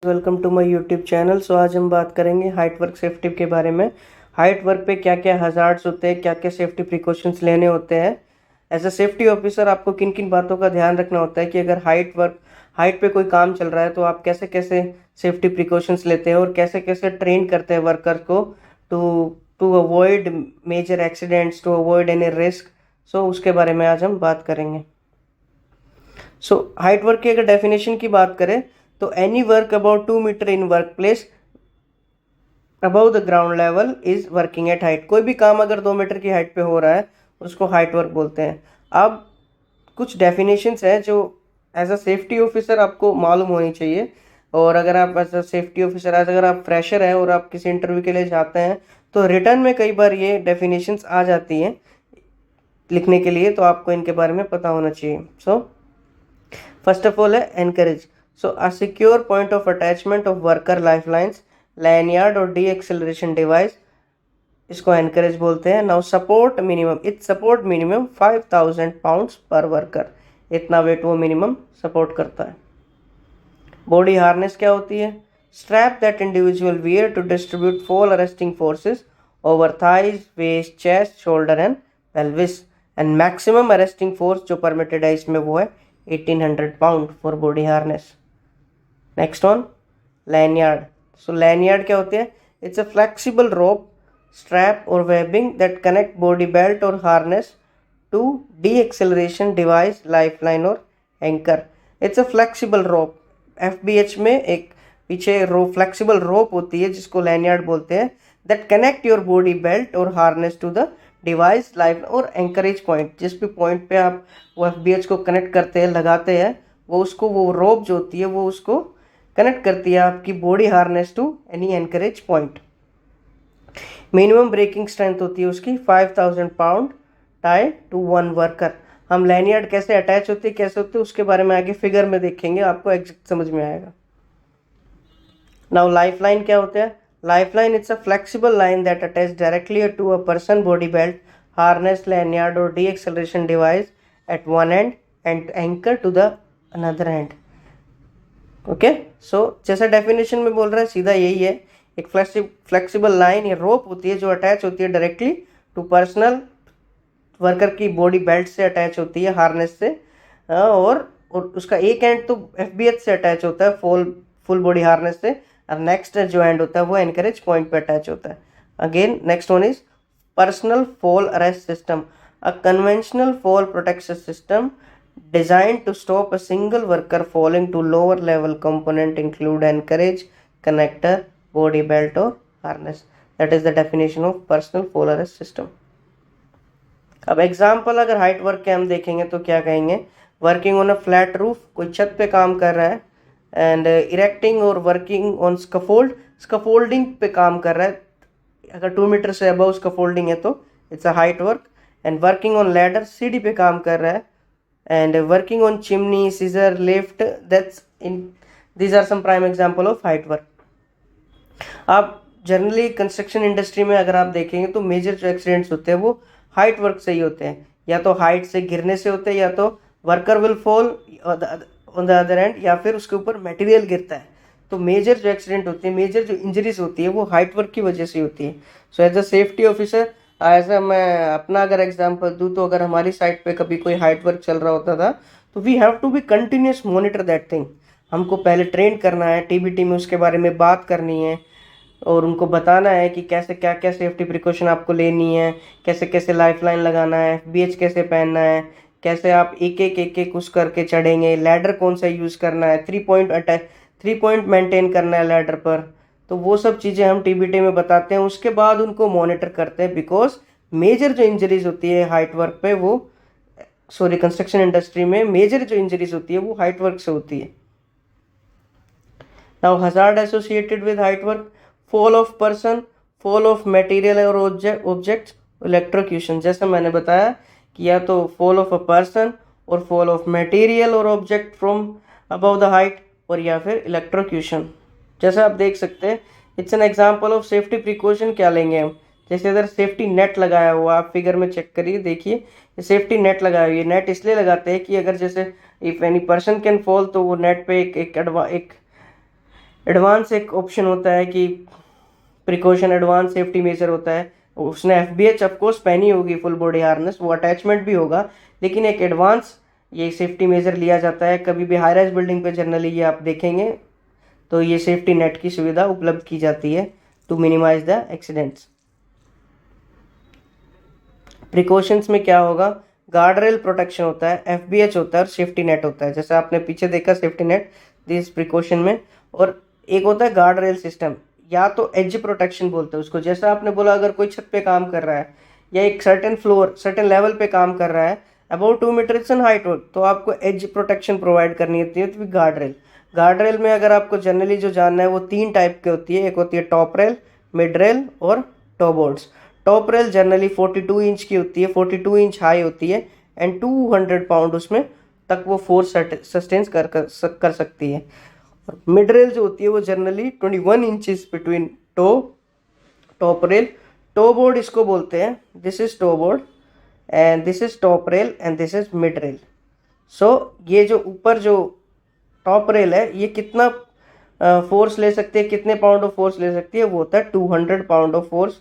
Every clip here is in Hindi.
Welcome to my YouTube channel. आज हम बात करेंगे हाइट वर्क सेफ्टी के बारे में। हाइट वर्क पे क्या क्या हजार्ड्स होते हैं, क्या क्या सेफ्टी प्रिकॉशंस लेने होते हैं। एज अ सेफ्टी ऑफिसर आपको किन किन बातों का ध्यान रखना होता है कि अगर हाइट पे कोई काम चल रहा है तो आप कैसे कैसे सेफ्टी प्रिकॉशंस लेते हैं और कैसे कैसे ट्रेन करते हैं वर्कर को to to avoid major accidents, to avoid any risk. उसके बारे में आज हम बात करेंगे। हाइट वर्क की अगर डेफिनेशन की बात करें तो any work about 2 metre in work place above the ground level is working at height. कोई भी काम अगर 2 मीटर की हाइट पे हो रहा है उसको हाइट वर्क बोलते हैं। अब कुछ डेफिनेशंस हैं जो एज अ सेफ्टी ऑफिसर आपको मालूम होनी चाहिए। और अगर आप एज अ सेफ्टी ऑफिसर अगर आप फ्रेशर हैं और आप किसी इंटरव्यू के लिए जाते हैं तो रिटर्न में कई बार ये डेफिनेशंस आ जाती हैं लिखने के लिए, तो आपको इनके बारे में पता होना चाहिए। फर्स्ट ऑफ ऑल है anchorage. A secure point of attachment of worker lifelines, lanyard और डी एक्सेलरेशन डिवाइस, इसको एनकरेज बोलते हैं। नाउ सपोर्ट मिनिमम 5000 पाउंड्स पर वर्कर, इतना वेट वो मिनिमम सपोर्ट करता है। बॉडी हार्नेस क्या होती है? Strap that individual wear to distribute fall arresting forces over thighs, waist, chest, shoulder and pelvis. And maximum arresting force जो परमिटेड है इसमें वो है 1800 pound for body harness. Next one, lanyard. Lanyard क्या होते हैं? It's a flexible rope, strap और webbing that connect body belt और harness to deceleration device, lifeline और anchor. It's a flexible rope. FBH में एक पीछे फ्लेक्सिबल रोप होती है जिसको लैनियार्ड बोलते हैं, that connect your body belt और harness to the device, life और एंकरेज पॉइंट। जिस भी पॉइंट पे आप वो एफबीएच को कनेक्ट करते हैं, लगाते हैं, वो रोप जो होती है वो उसको कनेक्ट करती है आपकी body harness to any anchorage point. Minimum breaking strength होती है उसकी 5000 pound tie to one worker. हम लैनियार्ड कैसे अटैच होती है, कैसे होती है, उसके बारे में आगे फिगर में देखेंगे, आपको एग्जैक्ट समझ में आएगा। नाउ लाइफ लाइन क्या होता है? Lifeline it's a flexible line that attach directly to a person body belt, harness, lanyard और deceleration device at one end end anchor to the another end. Okay, जैसा डेफिनेशन में बोल रहा है सीधा यही है। एक फ्लेक्सिबल लाइन या रोप होती है जो अटैच होती है डायरेक्टली टू पर्सनल वर्कर की बॉडी बेल्ट से अटैच होती है, हार्नेस से, और उसका एक एंड तो एफबीएच से अटैच होता है, फुल बॉडी हार्नेस से, और नेक्स्ट जो एंड होता है वो एनकरेज पॉइंट पे अटैच होता है। Again next one is personal fall arrest system, a conventional fall protection system designed to stop a single worker falling to lower level component include anchorage, connector, body belt or harness. That is the definition of personal fall arrest system. अब एग्जाम्पल अगर हाइट वर्क के हम देखेंगे तो क्या कहेंगे? Working on a flat roof, कोई छत पे काम कर रहा है, एंड इरेक्टिंग और वर्किंग ऑन स्कफोल्डिंग पे काम कर रहा है। अगर 2 मीटर से अबव स्कफोल्डिंग है तो it's a height work. And working on ladder, सीढ़ी पे काम कर रहा है, and working on chimney, scissor lift, these are some prime example of height work. आप जनरली कंस्ट्रक्शन इंडस्ट्री में अगर आप देखेंगे तो मेजर जो एक्सीडेंट्स होते हैं वो हाइट वर्क से ही होते हैं, या तो हाइट से गिरने से होते हैं, या तो worker will fall on the other and, या फिर उसके ऊपर मटेरियल गिरता है। तो मेजर जो एक्सीडेंट होते हैं, मेजर जो इंजरीज होती है वो हाइट वर्क की वजह से होती है। एज अ सेफ्टी ऑफिसर, ऐसा मैं अपना अगर एग्जांपल दूं तो अगर हमारी साइट पे कभी कोई हाइट वर्क चल रहा होता था तो we have to be continuous monitor that thing. हमको पहले ट्रेन करना है, टीबीटी में उसके बारे में बात करनी है और उनको बताना है कि कैसे क्या क्या सेफ्टी प्रिकॉशन आपको लेनी है, कैसे कैसे लाइफलाइन लगाना है, एफबीएच कैसे पहनना है, कैसे आप एक एक उस करके चढ़ेंगे, लैडर कौन सा यूज़ करना है, 3 पॉइंट मेंटेन करना है लैडर पर। तो वो सब चीज़ें हम टीबीटी में बताते हैं, उसके बाद उनको मॉनिटर करते हैं, बिकॉज मेजर जो इंजरीज होती है हाइट वर्क पे कंस्ट्रक्शन इंडस्ट्री में मेजर जो इंजरीज होती है वो हाइट वर्क से होती है। Now hazard associated with height work, fall of person, fall of material और ऑब्जेक्ट्स, इलेक्ट्रोक्यूशन। जैसे मैंने बताया कि या तो फॉल ऑफ अ पर्सन और फॉल ऑफ मटेरियल और object from above the height, और या फिर इलेक्ट्रोक्यूशन। जैसे आप देख सकते हैं, it's an example of safety precaution. क्या लेंगे हम? जैसे अगर सेफ्टी नेट लगाया हुआ, आप फिगर में चेक करिए, देखिए सेफ्टी नेट लगाया हुआ है। नेट इसलिए लगाते हैं कि अगर जैसे if any person can fall तो वो नेट पे एक एडवांस एक ऑप्शन होता है कि प्रिकॉशन एडवांस सेफ्टी मेजर होता है, उसने FBH ऑफकोर्स पहनी होगी फुल बॉडी हार्नेस, वो अटैचमेंट भी होगा, लेकिन एक एडवांस ये सेफ्टी मेजर लिया जाता है। कभी भी हाई राइज बिल्डिंग पे जनरली ये आप देखेंगे तो ये सेफ्टी नेट की सुविधा उपलब्ध की जाती है to minimise the accidents. Precautions में क्या होगा, गार्ड रेल प्रोटेक्शन होता है, FBH होता है और सेफ्टी नेट होता है। जैसे आपने पीछे देखा सेफ्टी नेट दिस प्रिकॉशन में, और एक होता है गार्ड रेल सिस्टम, या तो एज प्रोटेक्शन बोलते हैं उसको। जैसा आपने बोला अगर कोई छत पे काम कर रहा है या एक सर्टेन फ्लोर सर्टेन लेवल पे काम कर रहा है अबाउट 2 मीटर इन हाइट, तो आपको एज प्रोटेक्शन प्रोवाइड करनी होती है, तो गार्ड रेल। गार्ड रेल में अगर आपको जनरली जो जानना है वो 3 टाइप की होती है, एक होती है टॉप रेल, मिड रेल और toe boards. Top rail generally 42 inch की होती है, 42 इंच हाई होती है एंड 200 पाउंड उसमें तक वो फोर्स सस्टेन कर सकती है। और मिड रेल जो होती है वो generally 21 inches between top rail. Toe board इसको बोलते हैं, this is toe board and this is top rail and this is mid rail. So ये जो ऊपर जो टॉप रेल है ये कितना फोर्स ले सकती है, कितने पाउंड ऑफ फोर्स ले सकती है, वो होता है 200 पाउंड ऑफ फोर्स,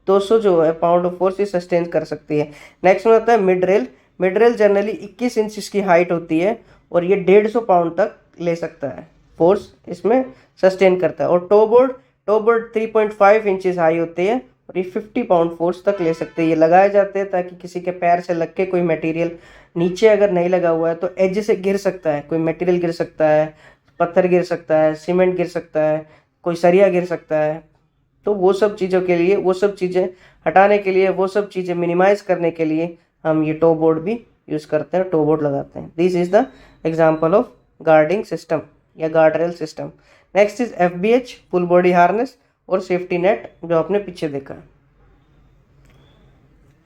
200 जो है पाउंड ऑफ फोर्स ये सस्टेन कर सकती है। नेक्स्ट में आता है mid rail. Mid rail generally 21 inch इसकी हाइट होती है और ये 150 पाउंड तक ले सकता है, फोर्स इसमें सस्टेन करता है। और टो बोर्ड 3.5 इंचेस हाई होती है और ये 50 पाउंड फोर्स तक ले सकते हैं। ये लगाए जाते हैं ताकि किसी के पैर से लग के कोई मटेरियल नीचे अगर नहीं लगा हुआ है तो एज से गिर सकता है, कोई मटेरियल गिर सकता है, पत्थर गिर सकता है, सीमेंट गिर सकता है, कोई सरिया गिर सकता है। तो वो सब चीज़ों के लिए, वो सब चीज़ें हटाने के लिए, वो सब चीज़ें मिनिमाइज करने के लिए हम ये टो बोर्ड भी यूज़ करते हैं, टो बोर्ड लगाते हैं। This is the example of guarding system या guard rail system. Next is FBH full body harness और सेफ्टी नेट जो आपने पीछे देखा।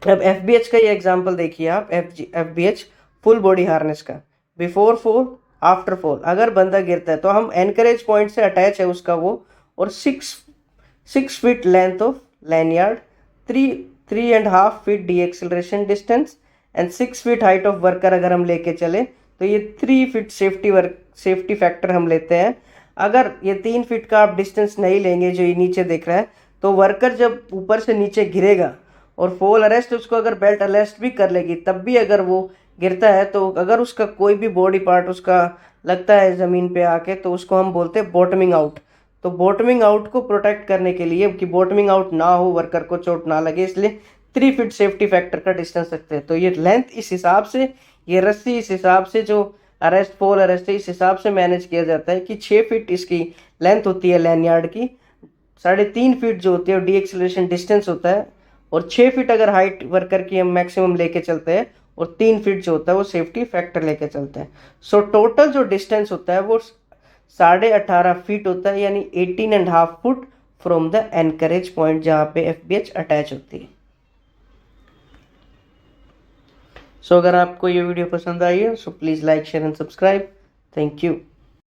अब FBH का ये एग्जाम्पल देखिए आप, FBH फुल बॉडी हार्नेस का, बिफोर फॉल आफ्टर फॉल। अगर बंदा गिरता है तो हम एनकरेज पॉइंट से अटैच है उसका वो, और 6 feet length of lanyard, 3.5 feet D acceleration distance and 6 feet height of worker अगर हम लेके चले तो ये 3 फीट सेफ्टी फैक्टर हम लेते हैं। अगर ये 3 फीट का आप डिस्टेंस नहीं लेंगे जो ये नीचे दिख रहा है, तो वर्कर जब ऊपर से नीचे गिरेगा और फॉल अरेस्ट उसको अगर बेल्ट अरेस्ट भी कर लेगी तब भी अगर वो गिरता है, तो अगर उसका कोई भी बॉडी पार्ट उसका लगता है ज़मीन पे आके, तो उसको हम बोलते हैं बॉटमिंग आउट। तो बॉटमिंग आउट को प्रोटेक्ट करने के लिए कि बॉटमिंग आउट ना हो, वर्कर को चोट ना लगे, इसलिए 3 फीट सेफ्टी फैक्टर का डिस्टेंस रखते हैं। तो ये लेंथ इस हिसाब से, ये रस्सी इस हिसाब से, जो फॉल अरेस्ट है इस हिसाब से मैनेज किया जाता है कि 6 फीट इसकी लेंथ होती है लैनयार्ड की, 3.5 फीट जो होती है डी एक्सेलरेशन डिस्टेंस होता है, और 6 फीट अगर हाइट वर्कर की हम मैक्सिमम लेके चलते हैं, और 3 फीट जो होता है वो सेफ्टी फैक्टर लेके चलते हैं। सो टोटल जो डिस्टेंस होता है वो 18.5 फीट होता है, यानी 18.5 foot from the encourage point जहाँ पे FBH अटैच होती है। सो अगर आपको ये वीडियो पसंद आई है so please like share and subscribe. Thank you.